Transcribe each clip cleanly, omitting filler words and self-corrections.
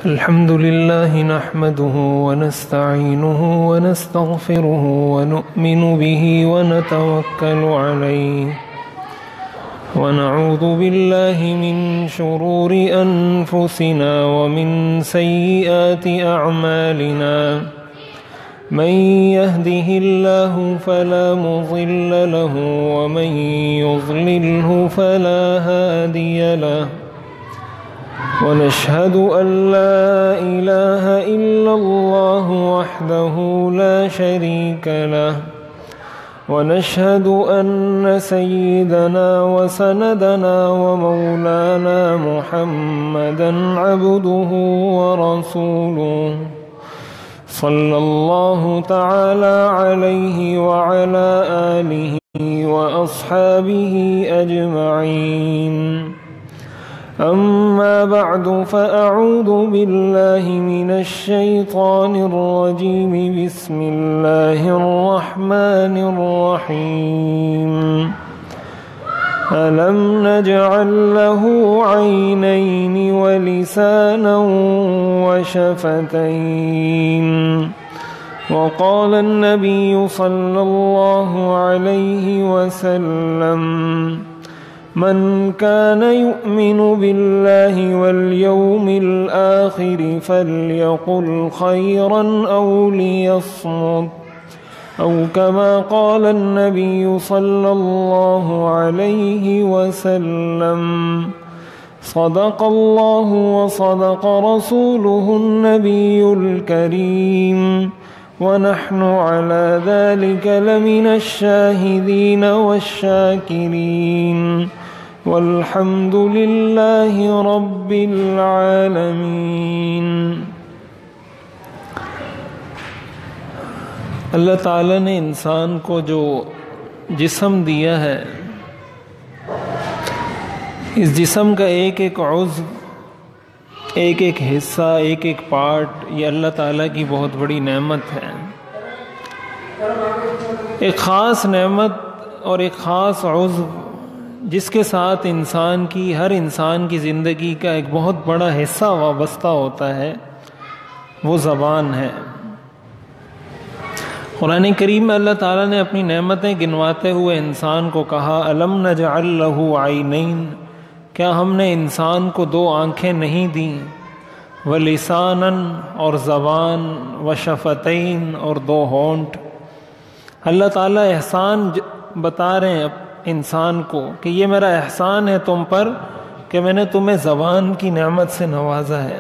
الحمد لله نحمده ونستعينه ونستغفره ونؤمن به ونتوكل عليه ونعوذ بالله من شرور أنفسنا ومن سيئات أعمالنا من يهده الله فلا مضل له ومن يضلله فلا هادي له ونشهد أن لا إله إلا الله وحده لا شريك له ونشهد أن سيدنا وسندنا ومولانا محمدا عبده ورسوله صلى الله تعالى عليه وعلى آله وأصحابه أجمعين. أما بعد فأعوذ بالله من الشيطان الرجيم. بسم الله الرحمن الرحيم. ألم نجعل له عينين ولسانا وشفتين. وقال النبي صلى الله عليه وسلم من كان يؤمن بالله واليوم الآخر فليقل خيرا أو ليصمت أو كما قال النبي صلى الله عليه وسلم. صدق الله وصدق رسوله النبي الكريم ونحن على ذلك لمن الشاهدين والشاكرين والحمد لله رب العالمین. اللہ تعالیٰ نے انسان کو جو جسم دیا ہے، اس جسم کا ایک ایک عضو، ایک ایک حصہ، ایک ایک پارٹ، یہ اللہ تعالیٰ کی بہت بڑی نعمت ہے. ایک خاص نعمت اور ایک خاص عضو جس کے ساتھ ہر انسان کی زندگی کا ایک بہت بڑا حصہ وابستہ ہوتا ہے، وہ زبان ہے. قرآن کریم میں اللہ تعالیٰ نے اپنی نعمتیں گنواتے ہوئے انسان کو کہا الم نجعل لہ عینین، کیا ہم نے انسان کو دو آنکھیں نہیں دیں، ولسانا اور زبان، وشفتین اور دو ہونٹ. اللہ تعالیٰ احسان بتا رہے ہیں انسان کو کہ یہ میرا احسان ہے تم پر کہ میں نے تمہیں زبان کی نعمت سے نوازا ہے.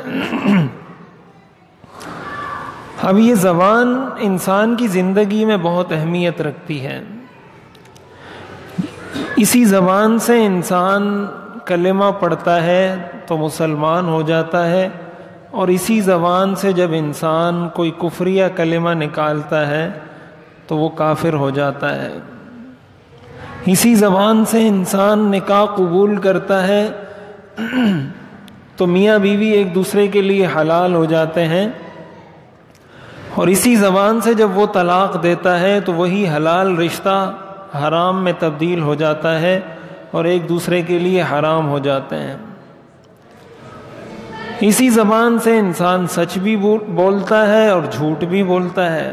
اب یہ زبان انسان کی زندگی میں بہت اہمیت رکھتی ہے. اسی زبان سے انسان کلمہ پڑھتا ہے تو مسلمان ہو جاتا ہے، اور اسی زبان سے جب انسان کوئی کفریہ کلمہ نکالتا ہے تو وہ کافر ہو جاتا ہے. اسی زبان سے انسان نکاح قبول کرتا ہے تو میاں بیوی ایک دوسرے کے لیے حلال ہو جاتے ہیں، اور اسی زبان سے جب وہ طلاق دیتا ہے تو وہی حلال رشتہ حرام میں تبدیل ہو جاتا ہے اور ایک دوسرے کے لیے حرام ہو جاتے ہیں. اسی زبان سے انسان سچ بھی بولتا ہے اور جھوٹ بھی بولتا ہے.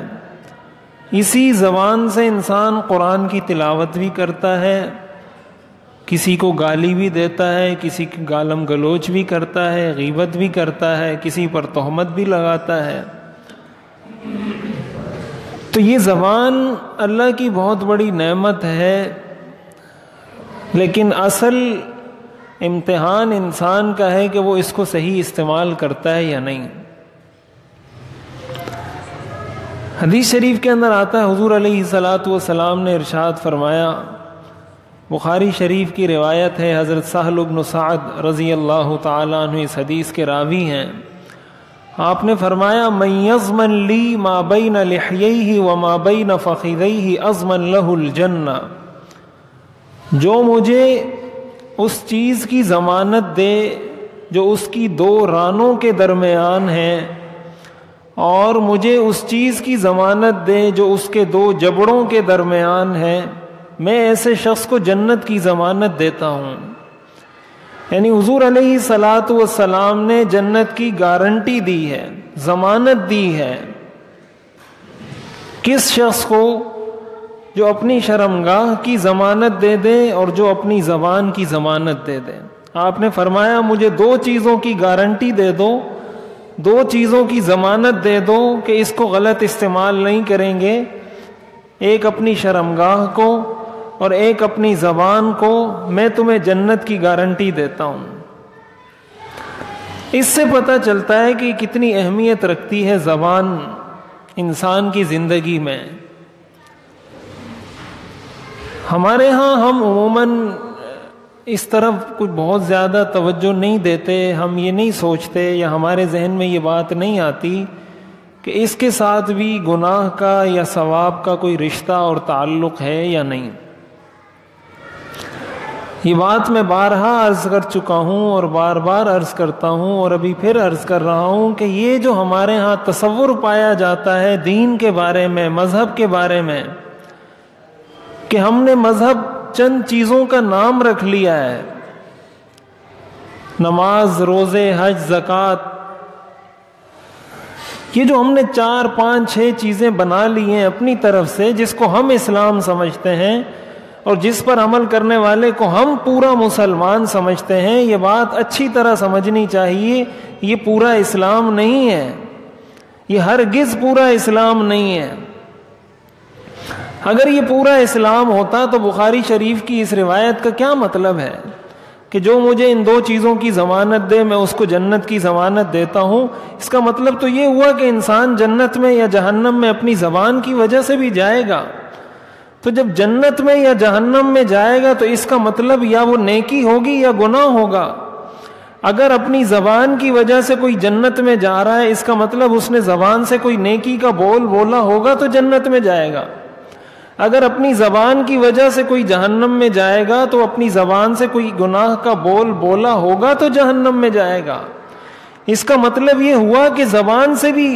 اسی زبان سے انسان قرآن کی تلاوت بھی کرتا ہے، کسی کو گالی بھی دیتا ہے، کسی کی گالم گلوچ بھی کرتا ہے، غیبت بھی کرتا ہے، کسی پر تہمت بھی لگاتا ہے. تو یہ زبان اللہ کی بہت بڑی نعمت ہے، لیکن اصل امتحان انسان کا ہے کہ وہ اس کو صحیح استعمال کرتا ہے یا نہیں. حدیث شریف کے اندر آتا ہے حضور علیہ الصلاۃ والسلام نے ارشاد فرمایا، بخاری شریف کی روایت ہے، حضرت سہل بن سعد رضی اللہ تعالیٰ عنہ اس حدیث کے راوی ہیں. آپ نے فرمایا من یضمن لی ما بین لحییہ وما بین فخذیہ اضمن لہ الجنہ، جو مجھے اس چیز کی ضمانت دے جو اس کی دو رانوں کے درمیان ہے، اور مجھے اس چیز کی ضمانت دے جو اس کے دو جبڑوں کے درمیان ہے، میں ایسے شخص کو جنت کی ضمانت دیتا ہوں. یعنی حضور علیہ الصلاۃ والسلام نے جنت کی گارنٹی دی ہے، ضمانت دی ہے کس شخص کو؟ جو اپنی شرمگاہ کی ضمانت دے دے اور جو اپنی زبان کی ضمانت دے دے۔ آپ نے فرمایا مجھے دو چیزوں کی گارنٹی دے دو، دو چیزوں کی ضمانت دے دو کہ اس کو غلط استعمال نہیں کریں گے، ایک اپنی شرمگاہ کو اور ایک اپنی زبان کو، میں تمہیں جنت کی گارنٹی دیتا ہوں۔ اس سے پتہ چلتا ہے کہ کتنی اہمیت رکھتی ہے زبان انسان کی زندگی میں۔ ہمارے ہاں ہم عموماً اس طرف کوئی بہت زیادہ توجہ نہیں دیتے، ہم یہ نہیں سوچتے یا ہمارے ذہن میں یہ بات نہیں آتی کہ اس کے ساتھ بھی گناہ کا یا ثواب کا کوئی رشتہ اور تعلق ہے یا نہیں۔ یہ بات میں بارہا عرض کر چکا ہوں اور بار بار عرض کرتا ہوں اور ابھی پھر عرض کر رہا ہوں کہ یہ جو ہمارے ہاں تصور پایا جاتا ہے دین کے بارے میں، مذہب کے بارے میں، کہ ہم نے مذہب چند چیزوں کا نام رکھ لیا ہے، نماز، روزے، حج، زکوٰۃ، یہ جو ہم نے 4 5 6 چیزیں بنا لی ہیں اپنی طرف سے، جس کو ہم اسلام سمجھتے ہیں اور جس پر عمل کرنے والے کو ہم پورا مسلمان سمجھتے ہیں، یہ بات اچھی طرح سمجھنی چاہیے، یہ پورا اسلام نہیں ہے، یہ ہرگز پورا اسلام نہیں ہے۔ اگر یہ پورا اسلام ہوتا تو بخاری شریف کی اس روایت کا کیا مطلب ہے کہ جو مجھے ان 2 چیزوں کی ضمانت دے میں اس کو جنت کی ضمانت دیتا ہوں؟ اس کا مطلب تو یہ ہوا کہ انسان جنت میں یا جہنم میں اپنی زبان کی وجہ سے بھی جائے گا۔ تو جب جنت میں یا جہنم میں جائے گا تو اس کا مطلب یا وہ نیکی ہوگی یا گناہ ہوگا۔ اگر اپنی زبان کی وجہ سے کوئی جنت میں جا رہا ہے، اس کا مطلب اس نے زبان سے کوئی نیکی کا بول بولا ہوگا تو جنت میں جائے گا۔ اگر اپنی زبان کی وجہ سے کوئی جہنم میں جائے گا تو اپنی زبان سے کوئی گناہ کا بول بولا ہوگا تو جہنم میں جائے گا۔ اس کا مطلب یہ ہوا کہ زبان سے بھی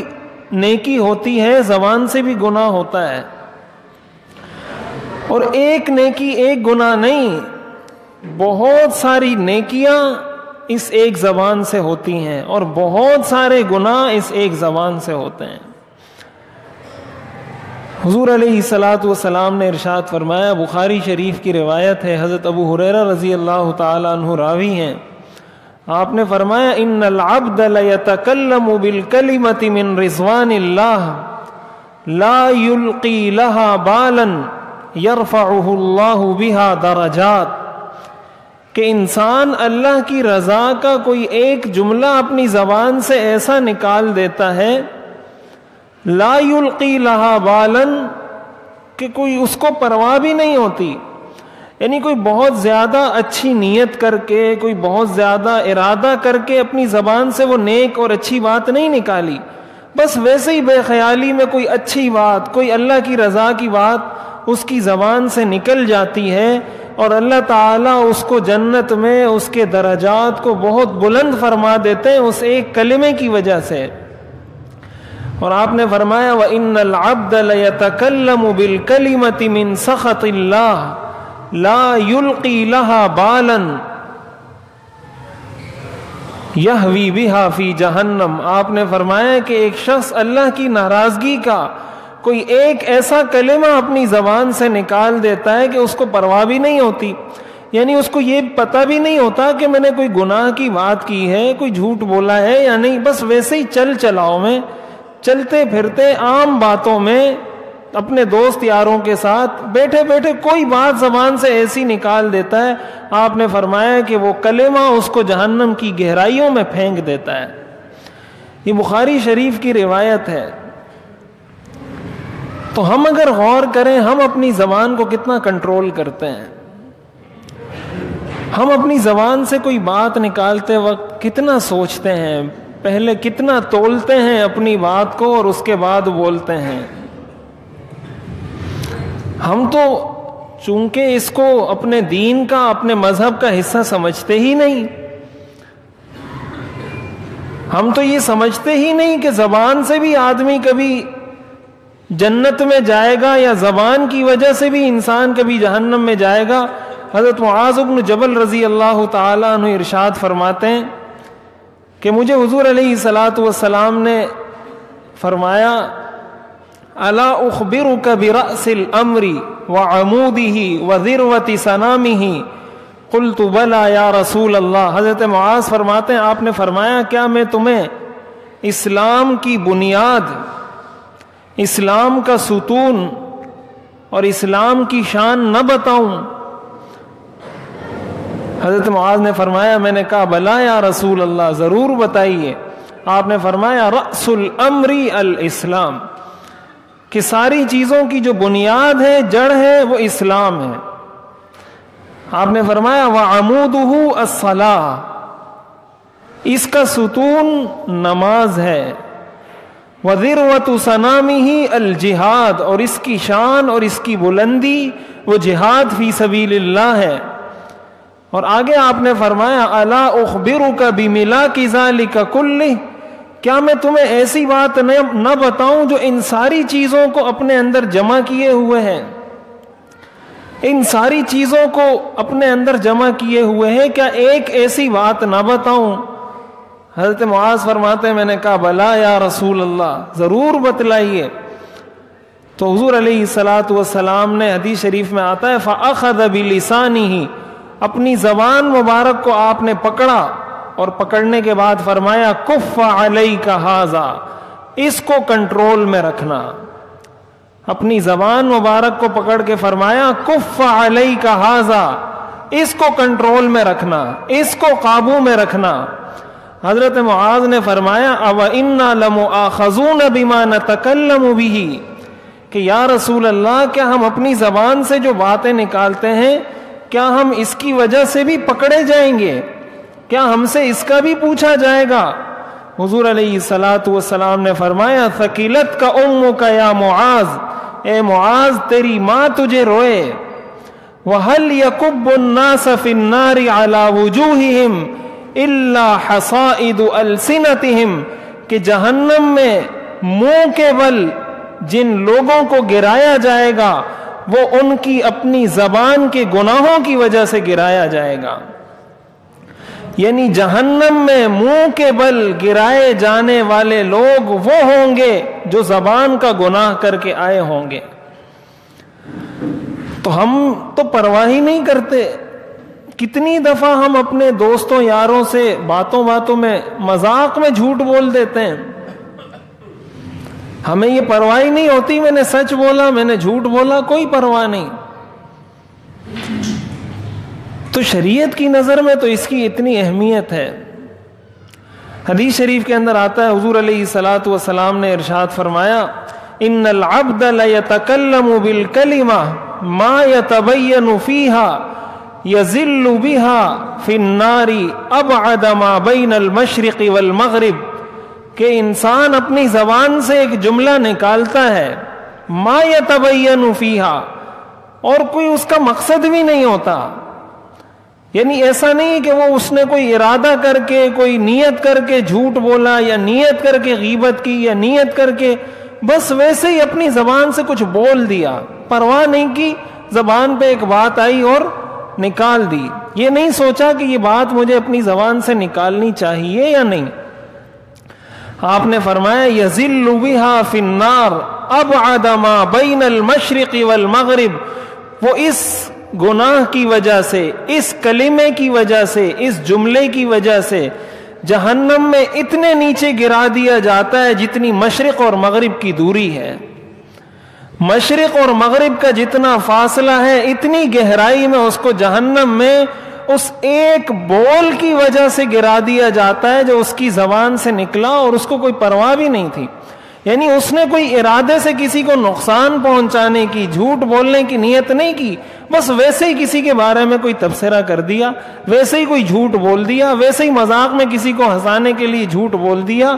نیکی ہوتی ہے، زبان سے بھی گناہ ہوتا ہے، اور ایک نیکی ایک گناہ نہیں، بہت ساری نیکیاں اس ایک زبان سے ہوتی ہیں اور بہت سارے گناہ اس ایک زبان سے ہوتے ہیں۔ حضور علیہ الصلاۃ والسلام نے ارشاد فرمایا، بخاری شریف کی روایت ہے، حضرت ابو ہریرہ رضی اللہ تعالی عنہ راوی ہیں، آپ نے فرمایا ان العبد لیتکلم بالکلمۃ من رضوان اللہ لا یلقی لها بالا یرفعہ اللہ بہا درجات، کہ انسان اللہ کی رضا کا کوئی ایک جملہ اپنی زبان سے ایسا نکال دیتا ہے، لا یلقی لہا بالا، کہ کوئی اس کو پرواہ بھی نہیں ہوتی، یعنی کوئی بہت زیادہ اچھی نیت کر کے، کوئی بہت زیادہ ارادہ کر کے اپنی زبان سے وہ نیک اور اچھی بات نہیں نکالی، بس ویسے ہی بے خیالی میں کوئی اچھی بات، کوئی اللہ کی رضا کی بات اس کی زبان سے نکل جاتی ہے، اور اللہ تعالیٰ اس کو جنت میں اس کے درجات کو بہت بلند فرما دیتے ہیں اس ایک کلمے کی وجہ سے۔ اور آپ نے فرمایا وَإِنَّ الْعَبْدَ لَيَتَكَلَّمُ بِالْكَلِمَةِ مِنْ سَخَطِ اللَّهِ لَا يُلْقِي لَهَا بَالًا يَهْوِي بِهَا فِي جَهَنَّمَ، آپ نے فرمایا کہ ایک شخص اللہ کی ناراضگی کا کوئی ایک ایسا کلمہ اپنی زبان سے نکال دیتا ہے کہ اس کو پرواہ بھی نہیں ہوتی، یعنی اس کو یہ پتہ بھی نہیں ہوتا کہ میں نے کوئی گناہ کی بات کی ہے، کوئی جھوٹ بولا ہے یا نہیں، بس ویسے ہی چلاؤ میں چلتے پھرتے عام باتوں میں اپنے دوست یاروں کے ساتھ بیٹھے بیٹھے کوئی بات زبان سے ایسی نکال دیتا ہے، آپ نے فرمایا کہ وہ کلمہ اس کو جہنم کی گہرائیوں میں پھینک دیتا ہے۔ یہ بخاری شریف کی روایت ہے۔ تو ہم اگر غور کریں ہم اپنی زبان کو کتنا کنٹرول کرتے ہیں، ہم اپنی زبان سے کوئی بات نکالتے وقت کتنا سوچتے ہیں، پہلے کتنا تولتے ہیں اپنی بات کو اور اس کے بعد بولتے ہیں۔ ہم تو چونکہ اس کو اپنے دین کا، اپنے مذہب کا حصہ سمجھتے ہی نہیں، ہم تو یہ سمجھتے ہی نہیں کہ زبان سے بھی آدمی کبھی جنت میں جائے گا یا زبان کی وجہ سے بھی انسان کبھی جہنم میں جائے گا۔ حضرت معاذ بن جبل رضی اللہ تعالیٰ عنہ ارشاد فرماتے ہیں کہ مجھے حضور علیہ الصلاۃ والسلام نے فرمایا الا اخبرک برأس الامر وعمودہ وذروۃ سنامہ قلت بلا یا رسول اللہ. حضرت معاذ فرماتے ہیں آپ نے فرمایا کیا میں تمہیں اسلام کی بنیاد، اسلام کا ستون اور اسلام کی شان نہ بتاؤں؟ حضرت معاذ نے فرمایا، میں نے کہا بلا یا رسول اللہ، ضرور بتائیے. آپ نے فرمایا رأس الامر الاسلام، کہ ساری چیزوں کی جو بنیاد ہے، جڑ ہے، وہ اسلام ہے. آپ نے فرمایا وعمودہ الصلاۃ، اس کا ستون نماز ہے. وذروۃ سنامہ الجہاد، اور اس کی شان اور اس کی بلندی وہ جہاد فی سبیل اللہ ہے. اور آگے آپ نے فرمایا الا اخبرک بملاک ذلک کلہ، کیا میں تمہیں ایسی بات نہ بتاؤں جو ان ساری چیزوں کو اپنے اندر جمع کیے ہوئے ہیں، ان ساری چیزوں کو اپنے اندر جمع کیے ہوئے ہیں، کیا ایک ایسی بات نہ بتاؤں؟ حضرت معاذ فرماتے ہیں میں نے کہا بلا یا رسول اللہ، ضرور بتلائیے. تو حضور علیہ الصلاۃ والسلام نے، حدیث شریف میں آتا ہے فأخذ بلسانہ، اپنی زبان مبارک کو آپ نے پکڑا، اور پکڑنے کے بعد فرمایا کف علیک ھذا، اس کو کنٹرول میں رکھنا. اپنی زبان مبارک کو پکڑ کے فرمایا کف علیک ھذا، اس کو کنٹرول میں رکھنا، اس کو قابو میں رکھنا. حضرت معاذ نے فرمایا او انا لمؤاخذون بما نتکلم به، کہ یا رسول اللہ کیا ہم اپنی زبان سے جو باتیں نکالتے ہیں، کیا ہم اس کی وجہ سے بھی پکڑے جائیں گے؟ کیا ہم سے اس کا بھی پوچھا جائے گا؟ حضور علیہ الصلاۃ والسلام نے فرمایا ثقلتک امک یا معاذ، اے معاذ تیری ماں تجھے روئے. وہل یکب الناس فی النار علی وجوہہم الا حصائد السنتہم، کہ جہنم میں منہ کے بل جن لوگوں کو گرایا جائے گا وہ ان کی اپنی زبان کے گناہوں کی وجہ سے گرایا جائے گا. یعنی جہنم میں منہ کے بل گرائے جانے والے لوگ وہ ہوں گے جو زبان کا گناہ کر کے آئے ہوں گے. تو ہم تو پرواہ ہی نہیں کرتے. کتنی دفعہ ہم اپنے دوستوں یاروں سے باتوں میں مذاق میں جھوٹ بول دیتے ہیں، ہمیں یہ پرواہ ہی نہیں ہوتی، میں نے سچ بولا، میں نے جھوٹ بولا، کوئی پرواہ نہیں. تو شریعت کی نظر میں تو اس کی اتنی اہمیت ہے. حدیث شریف کے اندر آتا ہے حضور علیہ الصلاۃ والسلام نے ارشاد فرمایا ان العبد لیتکلم بالکلمہ ما یتبین فیہا یذل بها فی النار ابعد ما بین المشرق والمغرب، کہ انسان اپنی زبان سے ایک جملہ نکالتا ہے ما یتبین فیہا، اور کوئی اس کا مقصد بھی نہیں ہوتا. یعنی ایسا نہیں کہ وہ اس نے کوئی ارادہ کر کے، کوئی نیت کر کے جھوٹ بولا، یا نیت کر کے غیبت کی، یا نیت کر کے بس ویسے ہی اپنی زبان سے کچھ بول دیا، پرواہ نہیں کی، زبان پہ ایک بات آئی اور نکال دی. یہ نہیں سوچا کہ یہ بات مجھے اپنی زبان سے نکالنی چاہیے یا نہیں. آپ نے فرمایا یذل بها فی النار ابعد ما بین المشرق والمغرب، وہ اس گناہ کی وجہ سے، اس کلمے کی وجہ سے، اس جملے کی وجہ سے جہنم میں اتنے نیچے گرا دیا جاتا ہے جتنی مشرق اور مغرب کی دوری ہے. مشرق اور مغرب کا جتنا فاصلہ ہے اتنی گہرائی میں اس کو جہنم میں اس ایک بول کی وجہ سے گرا دیا جاتا ہے جو اس کی زبان سے نکلا، اور اس کو کوئی پرواہ بھی نہیں تھی. یعنی اس نے کوئی ارادے سے کسی کو نقصان پہنچانے کی، جھوٹ بولنے کی نیت نہیں کی، بس ویسے ہی کسی کے بارے میں کوئی تبصرہ کر دیا، ویسے ہی کوئی جھوٹ بول دیا، ویسے ہی مذاق میں کسی کو ہنسانے کے لیے جھوٹ بول دیا.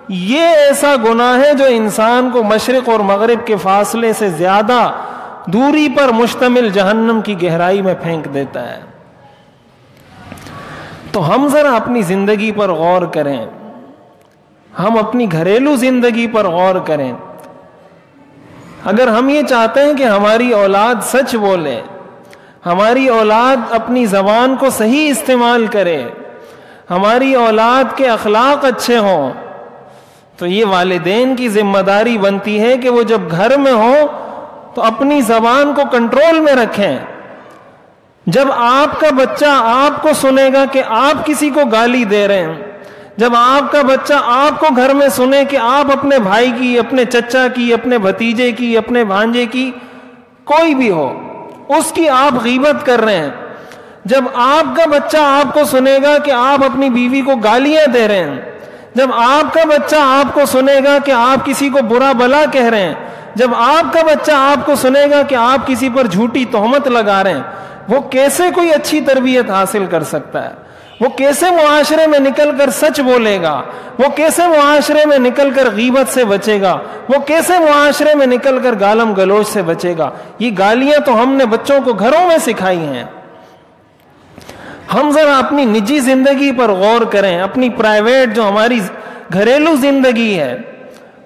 یہ ایسا گناہ ہے جو انسان کو مشرق اور مغرب کے فاصلے سے زیادہ دوری پر مشتمل جہنم کی گہرائی میں پھینک دیتا ہے. تو ہم ذرا اپنی زندگی پر غور کریں، ہم اپنی گھریلو زندگی پر غور کریں. اگر ہم یہ چاہتے ہیں کہ ہماری اولاد سچ بولے، ہماری اولاد اپنی زبان کو صحیح استعمال کرے، ہماری اولاد کے اخلاق اچھے ہوں، تو یہ والدین کی ذمہ داری بنتی ہے کہ وہ جب گھر میں ہو تو اپنی زبان کو کنٹرول میں رکھیں۔ جب آپ کا بچہ آپ کو سنے گا کہ آپ کسی کو گالی دے رہے ہیں، جب آپ کا بچہ آپ کو گھر میں سنے کہ آپ اپنے بھائی کی، اپنے چچا کی، اپنے بھتیجے کی، اپنے بھانجے کی، کوئی بھی ہو، اس کی آپ غیبت کر رہے ہیں، جب آپ کا بچہ آپ کو سنے گا کہ آپ اپنی بیوی کو گالیاں دے رہے ہیں، جب آپ کا بچہ آپ کو سنے گا کہ آپ کسی کو برا بلا کہہ رہے ہیں، جب آپ کا بچہ آپ کو سنے گا کہ آپ کسی پر جھوٹی تہمت لگا رہے ہیں، وہ کیسے کوئی اچھی تربیت حاصل کر سکتا ہے؟ وہ کیسے معاشرے میں نکل کر سچ بولے گا؟ وہ کیسے معاشرے میں نکل کر غیبت سے بچے گا؟ وہ کیسے معاشرے میں نکل کر گالم گلوچ سے بچے گا؟ یہ گالیاں تو ہم نے بچوں کو گھروں میں سکھائی ہیں۔ ہم ذرا اپنی نجی زندگی پر غور کریں، اپنی پرائیویٹ جو ہماری گھریلو زندگی ہے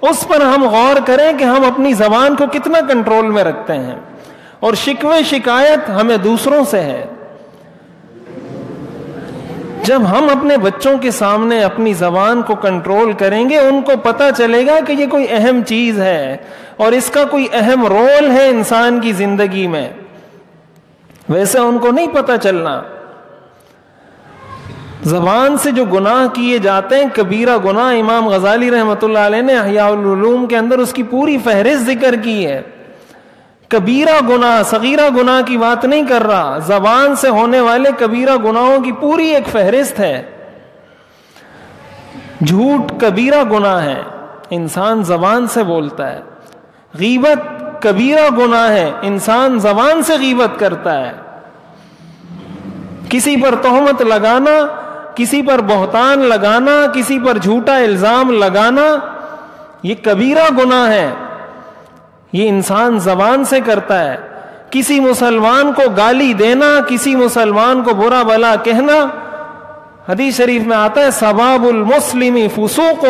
اس پر ہم غور کریں کہ ہم اپنی زبان کو کتنا کنٹرول میں رکھتے ہیں، اور شکوے شکایت ہمیں دوسروں سے ہے۔ جب ہم اپنے بچوں کے سامنے اپنی زبان کو کنٹرول کریں گے، ان کو پتہ چلے گا کہ یہ کوئی اہم چیز ہے اور اس کا کوئی اہم رول ہے انسان کی زندگی میں، ویسے ان کو نہیں پتہ چلنا۔ زبان سے جو گناہ کیے جاتے ہیں کبیرہ گناہ، امام غزالی رحمۃ اللہ علیہ نے احیاء العلوم کے اندر اس کی پوری فہرست ذکر کی ہے۔ کبیرہ گناہ، صغیرہ گناہ کی بات نہیں کر رہا، زبان سے ہونے والے کبیرہ گناہوں کی پوری ایک فہرست ہے۔ جھوٹ کبیرہ گناہ ہے، انسان زبان سے بولتا ہے۔ غیبت کبیرہ گناہ ہے، انسان زبان سے غیبت کرتا ہے۔ کسی پر تہمت لگانا، کسی پر بہتان لگانا، کسی پر جھوٹا الزام لگانا، یہ کبیرہ گناہ ہے، یہ انسان زبان سے کرتا ہے۔ کسی مسلمان کو گالی دینا، کسی مسلمان کو برا بلا کہنا، حدیث شریف میں آتا ہے سباب المسلم فسوق،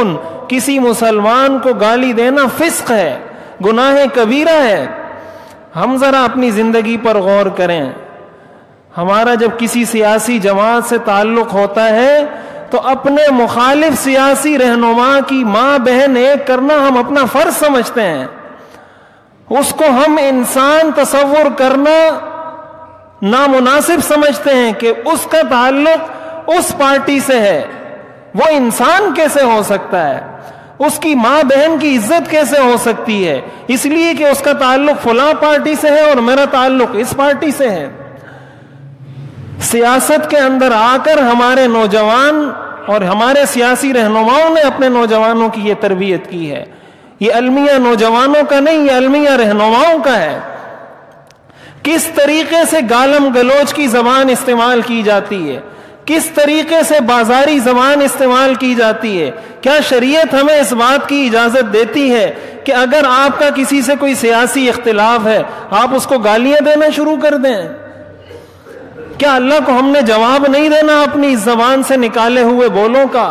کسی مسلمان کو گالی دینا فسق ہے، گناہ کبیرہ ہے۔ ہم ذرا اپنی زندگی پر غور کریں۔ ہمارا جب کسی سیاسی جماعت سے تعلق ہوتا ہے تو اپنے مخالف سیاسی رہنما کی ماں بہن ایک کرنا ہم اپنا فرض سمجھتے ہیں، اس کو ہم انسان تصور کرنا نامناسب سمجھتے ہیں کہ اس کا تعلق اس پارٹی سے ہے، وہ انسان کیسے ہو سکتا ہے؟ اس کی ماں بہن کی عزت کیسے ہو سکتی ہے؟ اس لیے کہ اس کا تعلق فلاں پارٹی سے ہے اور میرا تعلق اس پارٹی سے ہے۔ سیاست کے اندر آ کر ہمارے نوجوان اور ہمارے سیاسی رہنماؤں نے اپنے نوجوانوں کی یہ تربیت کی ہے۔ یہ المیہ نوجوانوں کا نہیں، یہ المیہ رہنماؤں کا ہے۔ کس طریقے سے گالم گلوچ کی زبان استعمال کی جاتی ہے، کس طریقے سے بازاری زبان استعمال کی جاتی ہے۔ کیا شریعت ہمیں اس بات کی اجازت دیتی ہے کہ اگر آپ کا کسی سے کوئی سیاسی اختلاف ہے آپ اس کو گالیاں دینا شروع کر دیں؟ کیا اللہ کو ہم نے جواب نہیں دینا اپنی اس زبان سے نکالے ہوئے بولوں کا؟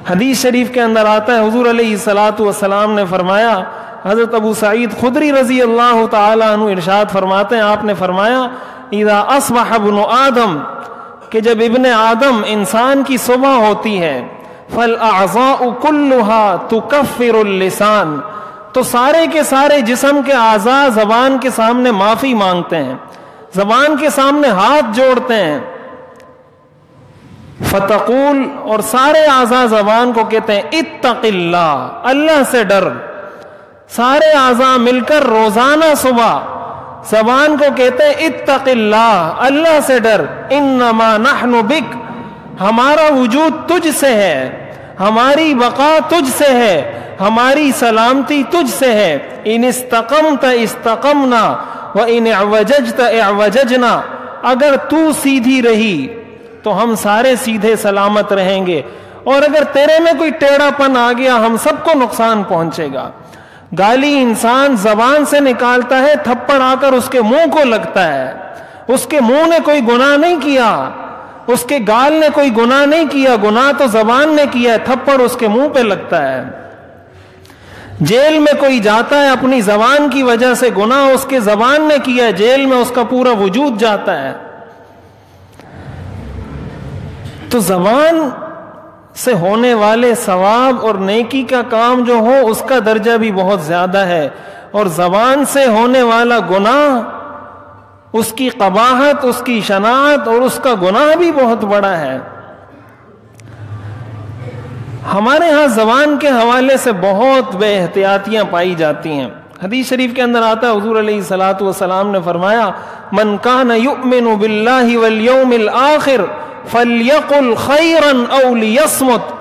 حدیث شریف کے اندر آتا ہے حضور علیہ الصلوۃ والسلام نے فرمایا، حضرت ابو سعید خدری رضی اللہ تعالی عنہ ارشاد فرماتے ہیں، آپ نے فرمایا اذا اصبح ابن آدم، کہ جب ابن آدم انسان کی صبح ہوتی ہے، فالاعضاء كلها تكفر اللسان، تو سارے کے سارے جسم کے اعضاء زبان کے سامنے معافی مانگتے ہیں، زبان کے سامنے ہاتھ جوڑتے ہیں۔ فتقول، اور سارے اعضاء زبان کو کہتے ہیں اتق اللہ، اللہ سے ڈر۔ سارے اعضاء مل کر روزانہ صبح زبان کو کہتے ہیں اتق اللہ، اللہ سے ڈر۔ انما نحن بک، ہمارا وجود تجھ سے ہے، ہماری بقا تجھ سے ہے، ہماری سلامتی تجھ سے ہے۔ ان استقمت استقمنا وان اعوججت اعوججنا، اگر تو سیدھی رہی تو ہم سارے سیدھے سلامت رہیں گے، اور اگر تیرے میں کوئی ٹیڑھا پن آ گیا ہم سب کو نقصان پہنچے گا۔ گالی انسان زبان سے نکالتا ہے، تھپڑ آ کر اس کے منہ کو لگتا ہے، اس کے منہ نے کوئی گناہ نہیں کیا، اس کے گال نے کوئی گناہ نہیں کیا، گناہ تو زبان نے کیا ہے، تھپڑ اس کے منہ پہ لگتا ہے۔ جیل میں کوئی جاتا ہے اپنی زبان کی وجہ سے، گناہ اس کے زبان نے کیا ہے، جیل میں اس کا پورا وجود جاتا ہے. تو زبان سے ہونے والے ثواب اور نیکی کا کام جو ہو اس کا درجہ بھی بہت زیادہ ہے، اور زبان سے ہونے والا گناہ، اس کی قباحت، اس کی شناعت اور اس کا گناہ بھی بہت بڑا ہے. ہمارے ہاں زبان کے حوالے سے بہت بے احتیاطیاں پائی جاتی ہیں. حدیث شریف کے اندر آتا ہے، حضور علیہ الصلوۃ والسلام نے فرمایا، من کان یؤمن باللہ والیوم الآخر فلیقل خیرا او لیصمت.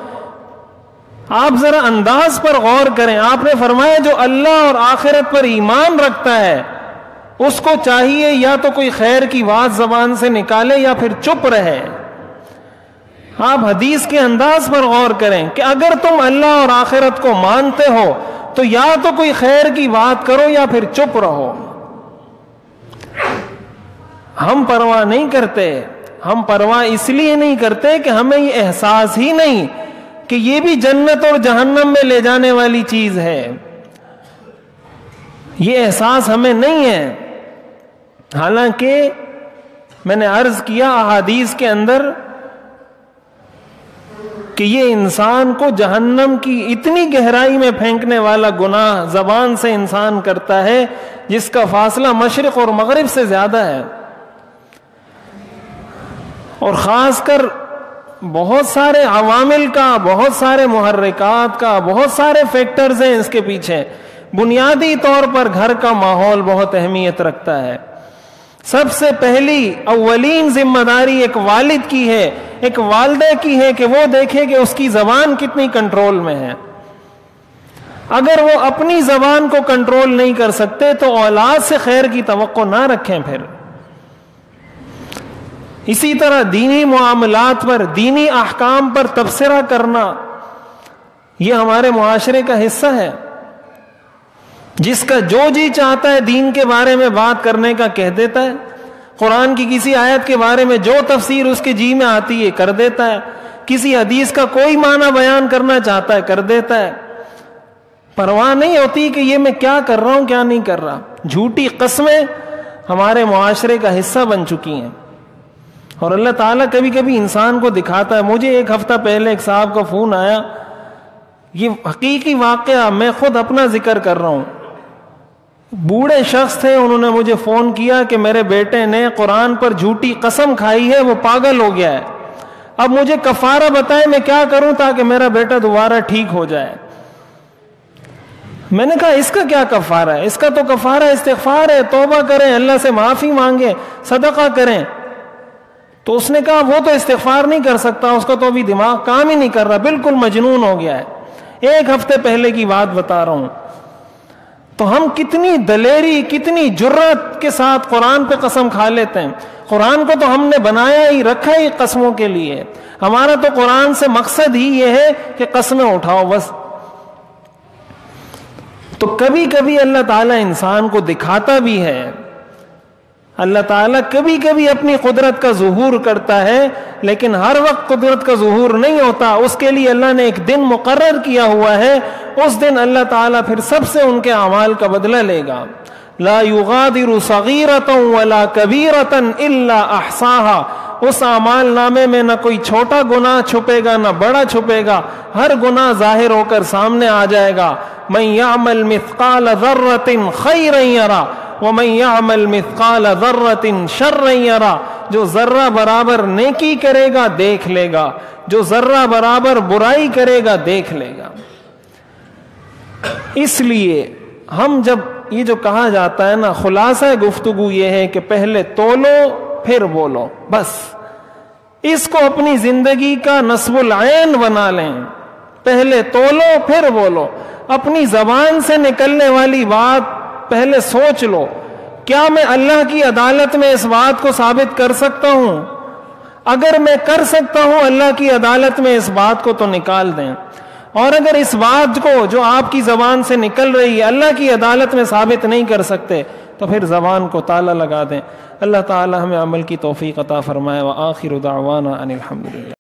آپ ذرا انداز پر غور کریں. آپ نے فرمایا جو اللہ اور آخرت پر ایمان رکھتا ہے اس کو چاہیے یا تو کوئی خیر کی بات زبان سے نکالے یا پھر چپ رہے. آپ حدیث کے انداز پر غور کریں کہ اگر تم اللہ اور آخرت کو مانتے ہو تو یا تو کوئی خیر کی بات کرو یا پھر چپ رہو. ہم پرواہ نہیں کرتے. ہم پرواہ اس لیے نہیں کرتے کہ ہمیں یہ احساس ہی نہیں کہ یہ بھی جنت اور جہنم میں لے جانے والی چیز ہے. یہ احساس ہمیں نہیں ہے. حالانکہ میں نے عرض کیا احادیث کے اندر کہ یہ انسان کو جہنم کی اتنی گہرائی میں پھینکنے والا گناہ زبان سے انسان کرتا ہے جس کا فاصلہ مشرق اور مغرب سے زیادہ ہے. اور خاص کر بہت سارے عوامل کا، بہت سارے محرکات کا، بہت سارے فیکٹرز ہیں اس کے پیچھے. بنیادی طور پر گھر کا ماحول بہت اہمیت رکھتا ہے. سب سے پہلی اولین ذمہ داری ایک والد کی ہے، ایک والدہ کی ہے کہ وہ دیکھے کہ اس کی زبان کتنی کنٹرول میں ہے. اگر وہ اپنی زبان کو کنٹرول نہیں کر سکتے تو اولاد سے خیر کی توقع نہ رکھیں. پھر اسی طرح دینی معاملات پر، دینی احکام پر تبصرہ کرنا یہ ہمارے معاشرے کا حصہ ہے. جس کا جو جی چاہتا ہے دین کے بارے میں بات کرنے کا کہہ دیتا ہے. قرآن کی کسی آیت کے بارے میں جو تفسیر اس کے جی میں آتی ہے کر دیتا ہے. کسی حدیث کا کوئی معنی بیان کرنا چاہتا ہے کر دیتا ہے. پرواہ نہیں ہوتی کہ یہ میں کیا کر رہا ہوں کیا نہیں کر رہا. جھوٹی قسمیں ہمارے معاشرے کا حصہ بن چکی ہیں. اور اللہ تعالیٰ کبھی کبھی انسان کو دکھاتا ہے. مجھے ایک ہفتہ پہلے ایک صاحب کا فون آیا، یہ حقیقی واقعہ، میں خود اپنا ذکر کر رہا ہوں. بوڑھے شخص تھے، انہوں نے مجھے فون کیا کہ میرے بیٹے نے قرآن پر جھوٹی قسم کھائی ہے، وہ پاگل ہو گیا ہے. اب مجھے کفارہ بتائیں میں کیا کروں تاکہ میرا بیٹا دوبارہ ٹھیک ہو جائے. میں نے کہا اس کا کیا کفارہ ہے؟ اس کا تو کفارہ استغفار ہے، توبہ کریں، اللہ سے معافی مانگیں، صدقہ کریں. تو اس نے کہا وہ تو استغفار نہیں کر سکتا، اس کا تو ابھی دماغ کام ہی نہیں کر رہا، بالکل مجنون ہو گیا ہے. ایک ہفتے پہلے کی بات بتا رہا ہوں. تو ہم کتنی دلیری، کتنی جرات کے ساتھ قرآن پہ قسم کھا لیتے ہیں. قرآن کو تو ہم نے بنایا ہی، رکھا ہی قسموں کے لیے. ہمارا تو قرآن سے مقصد ہی یہ ہے کہ قسمیں اٹھاؤ بس. تو کبھی کبھی اللہ تعالیٰ انسان کو دکھاتا بھی ہے. اللہ تعالیٰ کبھی کبھی اپنی قدرت کا ظہور کرتا ہے، لیکن ہر وقت قدرت کا ظہور نہیں ہوتا. اس کے لیے اللہ نے ایک دن مقرر کیا ہوا ہے. اس دن اللہ تعالیٰ پھر سب سے ان کے اعمال کا بدلہ لے گا. لا یغادر صغیرۃ ولا کبیرۃ الا احصاها. اس اعمال نامے میں نہ کوئی چھوٹا گناہ چھپے گا نہ بڑا چھپے گا، ہر گناہ ظاہر ہو کر سامنے آ جائے گا. من یعمل مثقال ذرۃ خیرا یرا ومن یعمل مثقال ذرۃ شرا یرا. جو ذرہ برابر نیکی کرے گا دیکھ لے گا، جو ذرہ برابر برائی کرے گا دیکھ لے گا. اس لیے ہم جب یہ جو کہا جاتا ہے نا، خلاصہ گفتگو یہ ہے کہ پہلے تولو پھر بولو. بس اس کو اپنی زندگی کا نصب العین بنا لیں. پہلے تولو پھر بولو. اپنی زبان سے نکلنے والی بات پہلے سوچ لو، کیا میں اللہ کی عدالت میں اس بات کو ثابت کر سکتا ہوں؟ اگر میں کر سکتا ہوں اللہ کی عدالت میں اس بات کو تو نکال دیں. اور اگر اس بات کو جو آپ کی زبان سے نکل رہی ہے اللہ کی عدالت میں ثابت نہیں کر سکتے تو پھر زبان کو تالا لگا دیں. اللہ تعالی ہمیں عمل کی توفیق عطا فرمائے. وآخر دعوانا ان الحمدللہ.